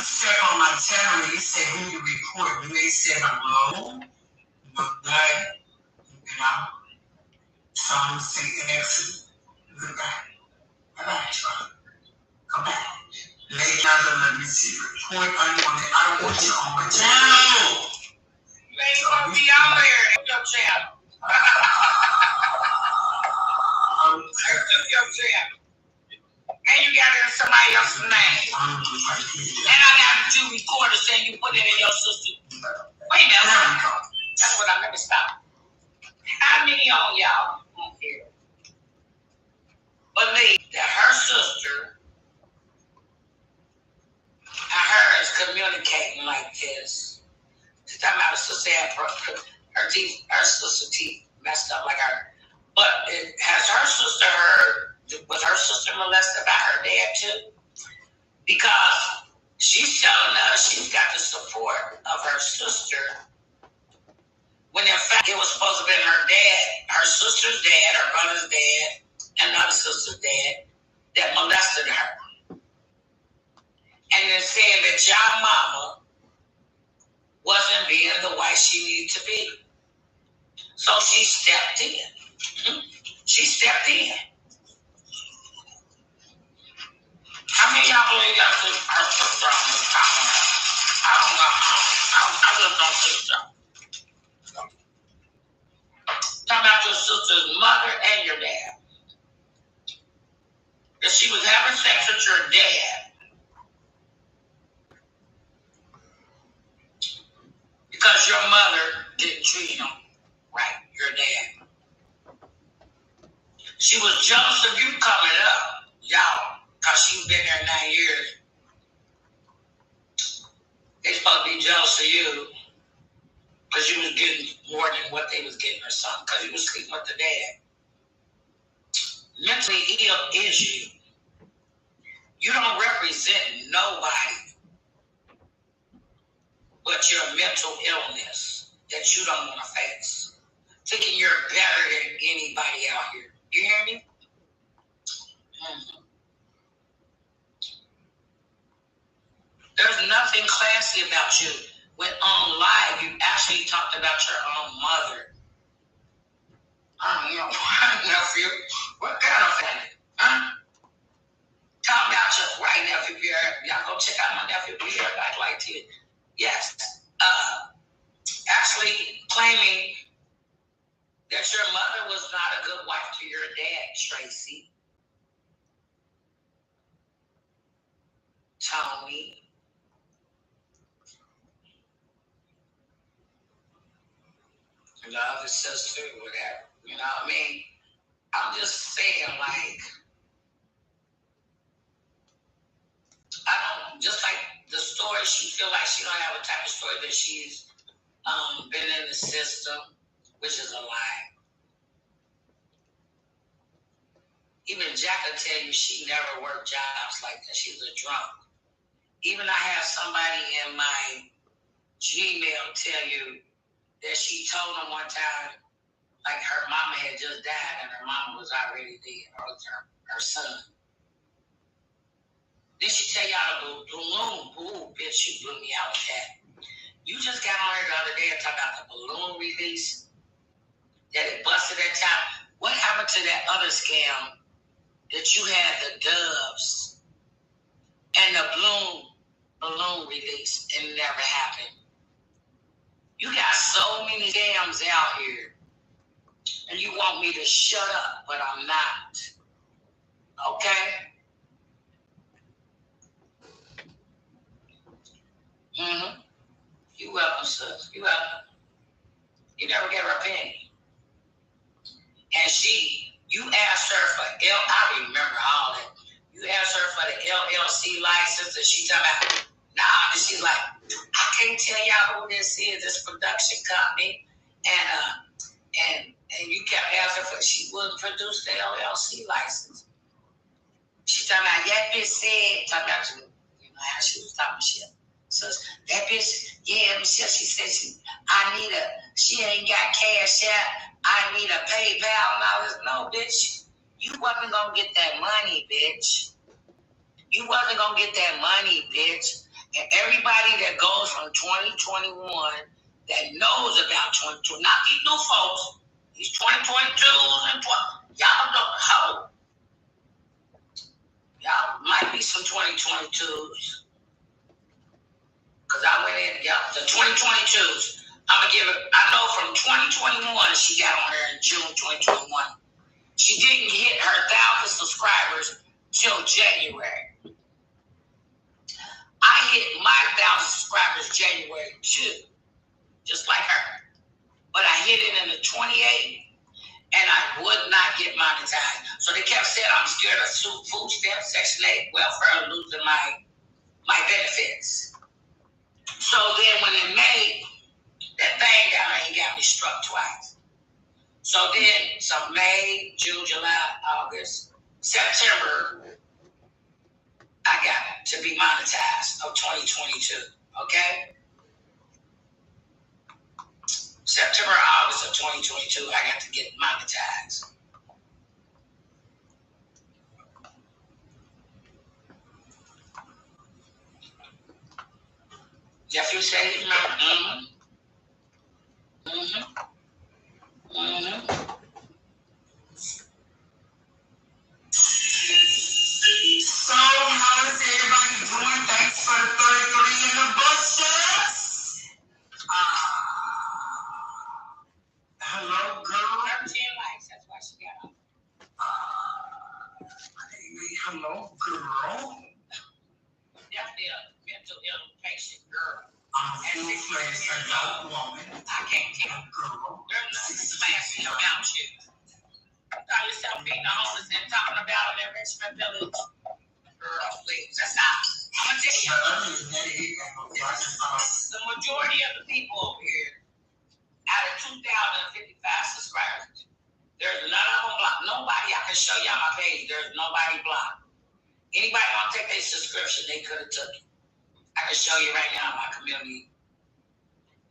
check on my channel. They said who to report. And they said hello. Look good. You know. Trying to say exit. Look back. I gotta try. Come back. Lay down, let me see. Report unwanted. I don't want you on my channel. You ain't gonna be out there in your channel. I took your channel. And you got it in somebody else's name. And I got you recorded saying you put it in your sister. Wait a minute. That's what I never stopped. How many on y'all on here believe that her sister and her is communicating like this? She's talking about her sister had her teeth, her sister teeth messed up like her. But has her sister heard? Was her sister molested by her dad too? Because she's telling us she's got the support of her sister, when in fact it was supposed to have been her dad, her sister's dad, her brother's dad, and another sister's dad that molested her. And they're saying that your mama wasn't being the wife she needed to be. So she stepped in. She stepped in. How many of y'all believe that's her sister on this comment? I don't know. I just don't think so. Talking about your sister's mother and your dad. That she was having sex with your dad because your mother didn't treat him right, your dad. She was jealous of you coming up, y'all. Because she's been there 9 years. They supposed to be jealous of you because you was getting more than what they was getting or something. Because you was sleeping with the dad. Mentally ill is you. You don't represent nobody but your mental illness that you don't want to face. Thinking you're better than anybody out here. You hear me? Mm-hmm. There's nothing classy about you. When on live, you actually talked about your own mother. I don't know. Nephew. What kind of family? Huh? Talk about your right nephew. Y'all go check out my nephew. I'd like to. Yes. Actually claiming that your mother was not a good wife to your dad, Tracy. Tony. The other sister, whatever. You know what I mean? I'm just saying, like, I don't, just like the story, she feel like she don't have a type of story that she's been in the system, which is a lie. Even Jack will tell you she never worked jobs like that. She's a drunk. Even I have somebody in my Gmail tell you that she told him one time, like her mama had just died and her mama was already dead, or her son. Then she tell y'all the balloon. Ooh, bitch, you blew me out with that. You just got on here the other day and talked about the balloon release, that it busted that time. What happened to that other scam that you had the doves and the balloon release and it never happened? You got so many scams out here, and you want me to shut up, but I'm not. Okay? Mm-hmm. You welcome, sis. You welcome. You never gave her a penny. And you asked her for I remember all that. You asked her for the LLC license, and she talking about, nah, and she's like, I can't tell y'all who this is, this production company. And you kept asking for, she wouldn't produce the LLC license. She talking about, that bitch said, talking about you know how she was talking shit. So that bitch, yeah, Michelle, she said she ain't got cash out. I need a PayPal and all this. No, bitch, you wasn't gonna get that money, bitch. You wasn't gonna get that money, bitch. And everybody that goes from 2021 that knows about 2020, not these new folks, these 2022s and y'all don't know. Y'all might be some 2022s. Because I went in, the 2022s. I'm going to give it, I know from 2021, she got on there in June 2021. She didn't hit her 1,000 subscribers till January. I hit my 1,000 subscribers January 2, just like her. But I hit it in the 28, and I would not get monetized. So they kept saying I'm scared of food stamps, Section 8, welfare, losing my benefits. So then when in May, that thing down there got me struck twice. So then, May, June, July, August, September, I got to be monetized of 2022, okay? September, August of 2022, I got to get monetized. Jeffrey said he remember. So, how is everybody doing? Thanks for the 33 in the bushes. Hello, girl. 13 likes. That's why she got on. Hello, girl. Definitely a mental ill patient girl. I'm a full-fledged adult woman. I can't tell. Girl. There's nothing classy about you. You call yourself being a homeless and talking about an enrichment village. Girl, please. That's not. I'm going to tell you. The majority of the people over here, out of 2,055 subscribers, there's none of them blocked. Nobody, I can show y'all my page. There's nobody blocked. Anybody want to take their subscription, they could have took it. I can show you right now in my community.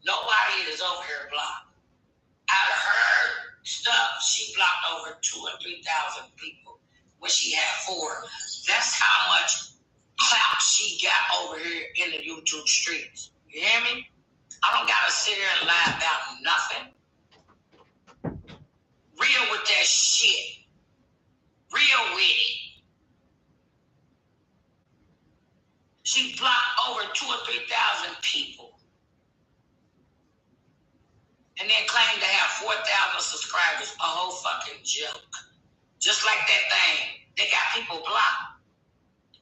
Nobody is over here blocked. Out of her stuff, she blocked over 2,000 or 3,000 people when she had 4. That's how much clout she got over here in the YouTube streets. You hear me? I don't gotta sit here and lie about nothing. Real with that shit. Real with it. She blocked over 2,000 or 3,000 people. And then claimed to have 4,000 subscribers. A whole fucking joke. Just like that thing. They got people blocked.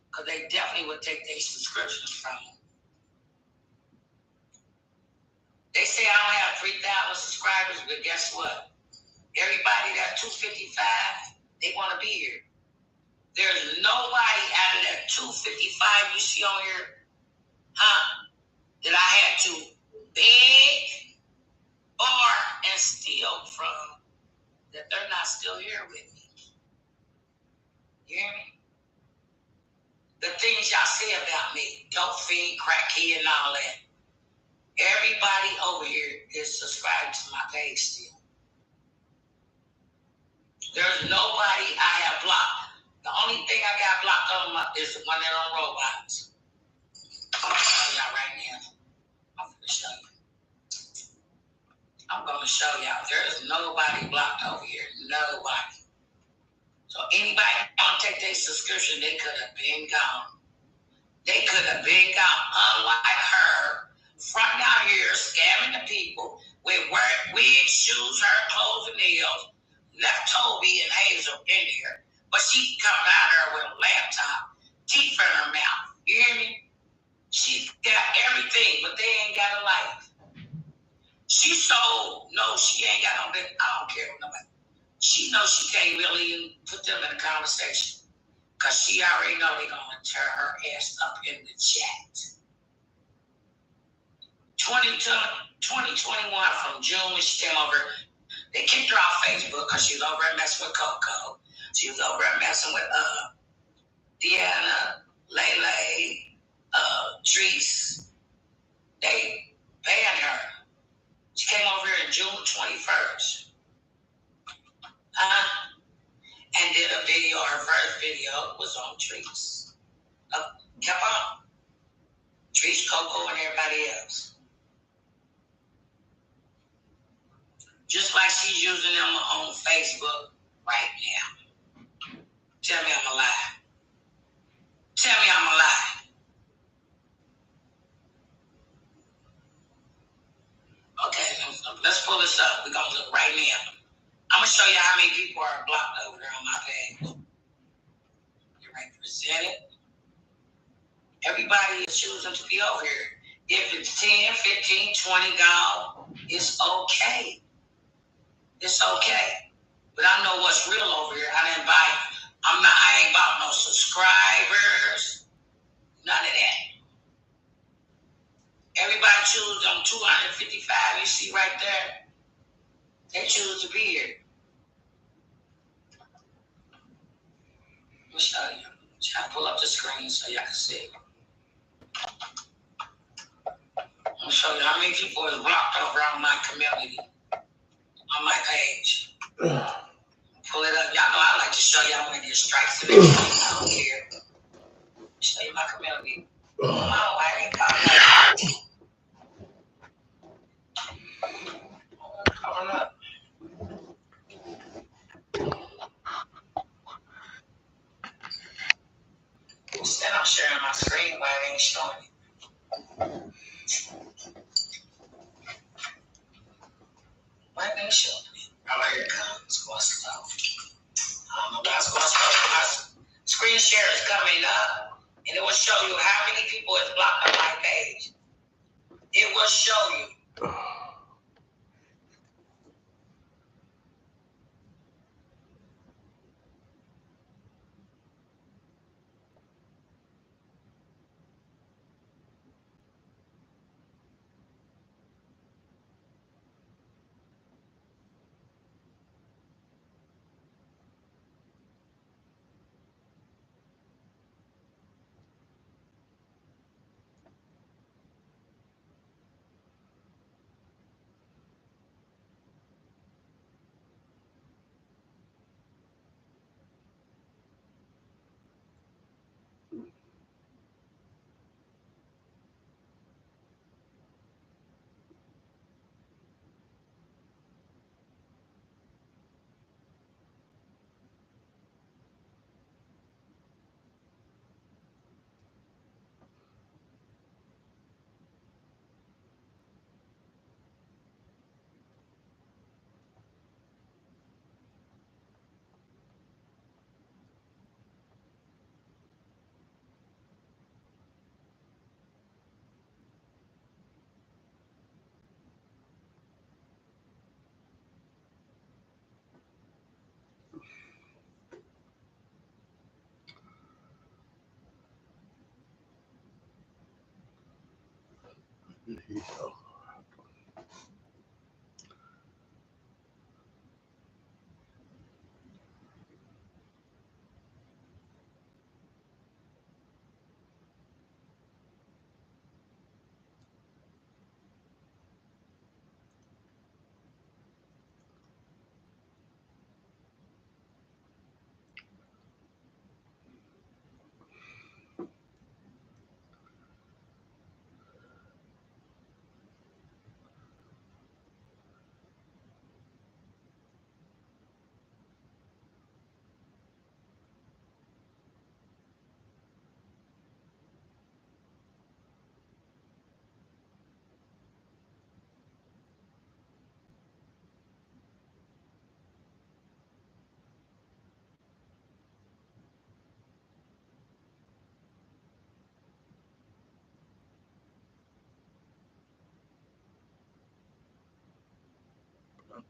Because they definitely would take their subscriptions from them. They say I don't have 3,000 subscribers, but guess what? Everybody that's 255, they want to be here. There's nobody out of that 255 you see on here, that I had to beg and steal from, that they're not still here with me. You hear me? The things y'all say about me, dope fiend, crackhead, and all that. Everybody over here is subscribed to my page still. There's nobody I have blocked. The only thing I got blocked on is the one that on robots. I'm going to show y'all right now. I'm going to show you. I'm going to show y'all. There's nobody blocked over here. Nobody. So anybody want to take their subscription, they could have been gone. They could have been gone. Unlike her, front down here, scamming the people with wigs, shoes, hair, clothes, and nails. Left Toby and Hazel in here. But she coming out there with a laptop, teeth in her mouth. You hear me? She got everything, but they ain't got a life. She ain't got no business. I don't care what nobody. She knows she can't really put them in a conversation. Because she already know they're going to tear her ass up in the chat. 2021 from June when she came over, they kicked her off Facebook because she was over there messing with Coco. She was over there messing with Deanna, Lele, Treese. They banned her. She came over here in June 21st. And did a video. Her first video was on Treese. Kept on. Treese everybody else. Just like she's using them on Facebook right now. Tell me I'm a lie. Tell me I'm a lie. Okay, let's pull this up. We're going to look right now. I'm going to show you how many people are blocked over there on my page. You represented. Everybody is choosing to be over here. If it's 10, 15, 20 gone, it's okay. It's okay. But I know what's real over here. I ain't about no subscribers. None of that. Everybody choose them 255 you see right there. They choose to be here. Let me show you. I'll pull up the screen so y'all can see. I'm going to show you how many people is blocked over on my community, on my page. Pull it up. Y'all know I like to show y'all when I get strikes and everything. I don't care. Show you my community. Oh, I ain't coming up. Instead, I'm sharing my screen, but it ain't showing it. Why ain't it showing it? Oh, here it comes. It's going slow. I don't know why it's going slow. My screen share is coming up, and it will show you how many people is blocked on my page. It will show you.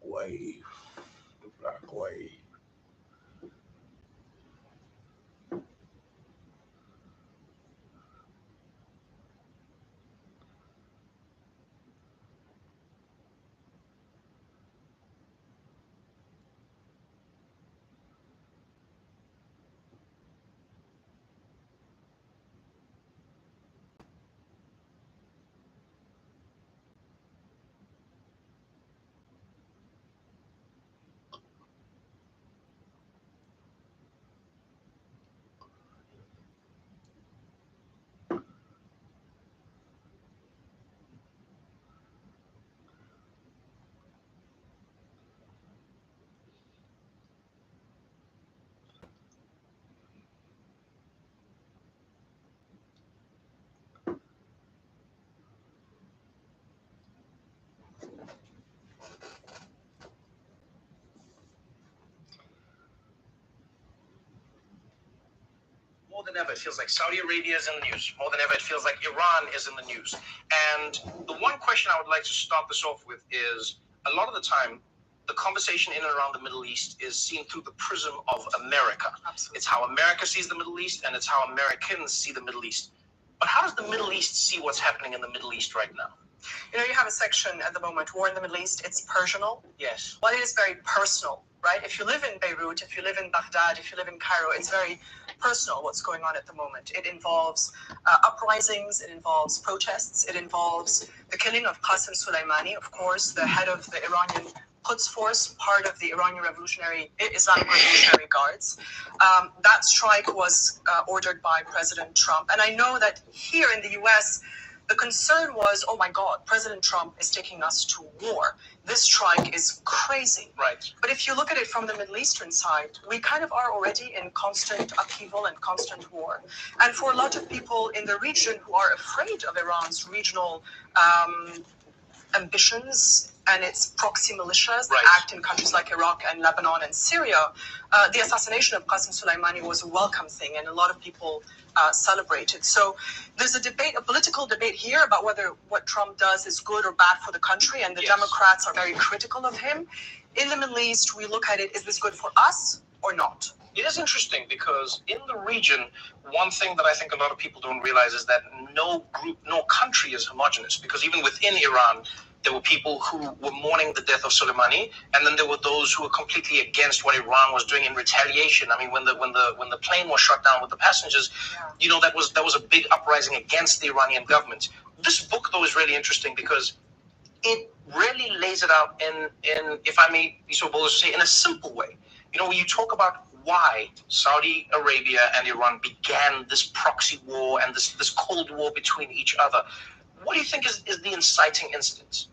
Wave. The black wave. than ever, it feels like Saudi Arabia is in the news. More than ever, it feels like Iran is in the news. And the one question I would like to start this off with is, a lot of the time, the conversation in and around the Middle East is seen through the prism of America. Absolutely. It's how America sees the Middle East, and it's how Americans see the Middle East. But how does the Middle East see what's happening in the Middle East right now? You know, you have a section at the moment, War in the Middle East, it's personal. Yes. Well, it is very personal, right? If you live in Beirut, if you live in Baghdad, if you live in Cairo, it's very personal what's going on at the moment. It involves uprisings, it involves protests, it involves the killing of Qasem Soleimani, of course, the head of the Iranian Quds Force, part of the Iranian Islamic Revolutionary Guards. That strike was ordered by President Trump. And I know that here in the US, the concern was, oh my God, President Trump is taking us to war. This strike is crazy. Right. But if you look at it from the Middle Eastern side, we kind of are already in constant upheaval and constant war. And for a lot of people in the region who are afraid of Iran's regional ambitions and its proxy militias that act in countries like Iraq and Lebanon and Syria, the assassination of Qasem Soleimani was a welcome thing, and a lot of people celebrated. So there's a debate, a political debate here about whether what Trump does is good or bad for the country, and the Democrats are very critical of him. In the Middle East, we look at it, is this good for us or not? It is interesting because in the region, one thing that I think a lot of people don't realize is that no group, no country is homogenous, because even within Iran, there were people who were mourning the death of Soleimani, and then there were those who were completely against what Iran was doing in retaliation. I mean, when the plane was shot down with the passengers, you know, that was a big uprising against the Iranian government. This book, though, is really interesting because it really lays it out in if I may be so bold as to say, in a simple way. You know, when you talk about why Saudi Arabia and Iran began this proxy war and this Cold War between each other, what do you think is the inciting incident?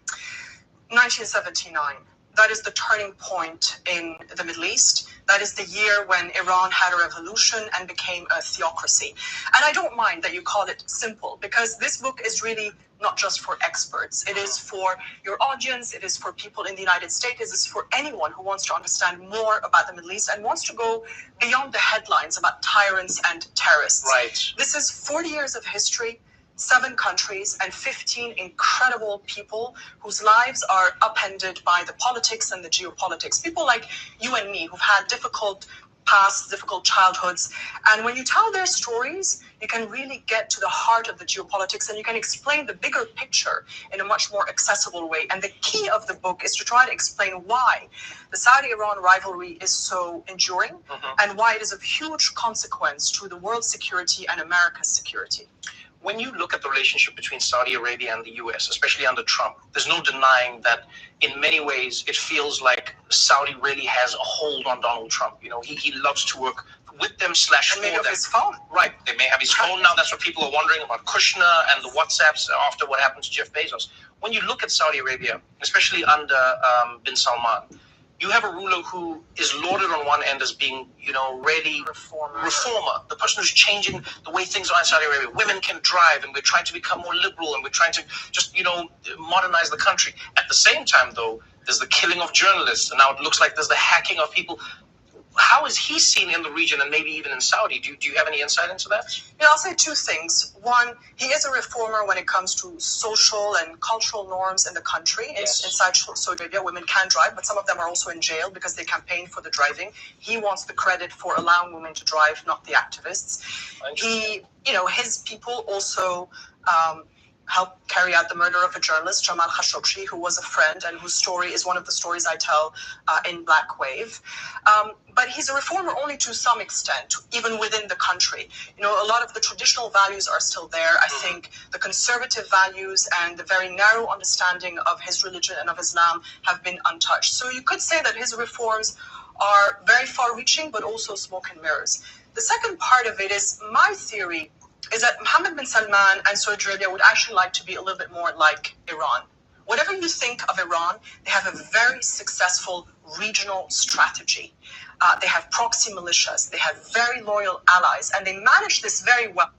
1979. That is the turning point in the Middle East. That is the year when Iran had a revolution and became a theocracy. And I don't mind that you call it simple, because this book is really not just for experts. It is for your audience. It is for people in the United States. It is for anyone who wants to understand more about the Middle East and wants to go beyond the headlines about tyrants and terrorists. Right. This is 40 years of history, 7 countries, and 15 incredible people whose lives are upended by the politics and the geopolitics. People like you and me who've had difficult pasts, difficult childhoods. And when you tell their stories, you can really get to the heart of the geopolitics, and you can explain the bigger picture in a much more accessible way. And the key of the book is to try to explain why the Saudi-Iran rivalry is so enduring and why it is of huge consequence to the world's security and America's security. When you look at the relationship between Saudi Arabia and the US, especially under Trump, there's no denying that in many ways it feels like Saudi really has a hold on Donald Trump. You know, he loves to work with them / for them. His phone. Right. They may have his phone now. That's what people are wondering about Kushner and the WhatsApps after what happened to Jeff Bezos. When you look at Saudi Arabia, especially under bin Salman, you have a ruler who is lauded on one end as being, you know, really reformer, the person who's changing the way things are in Saudi Arabia. Women can drive, and we're trying to become more liberal, and we're trying to just, you know, modernize the country. At the same time, though, there's the killing of journalists, and now it looks like there's the hacking of people. How is he seen in the region and maybe even in Saudi? Do you have any insight into that? Yeah, I'll say 2 things. One, he is a reformer when it comes to social and cultural norms in the country. Inside Saudi Arabia, women can drive, but some of them are also in jail because they campaign for the driving. He wants the credit for allowing women to drive, not the activists. He, you know, his people also helped carry out the murder of a journalist, Jamal Khashoggi, who was a friend and whose story is one of the stories I tell in Black Wave. But he's a reformer only to some extent, even within the country. You know, a lot of the traditional values are still there. I think the conservative values and the very narrow understanding of his religion and of Islam have been untouched. So you could say that his reforms are very far-reaching, but also smoke and mirrors. The second part of it is my theory is that Mohammed bin Salman and Saudi Arabia would actually like to be a little bit more like Iran. Whatever you think of Iran, they have a very successful regional strategy. They have proxy militias, they have very loyal allies, and they manage this very well.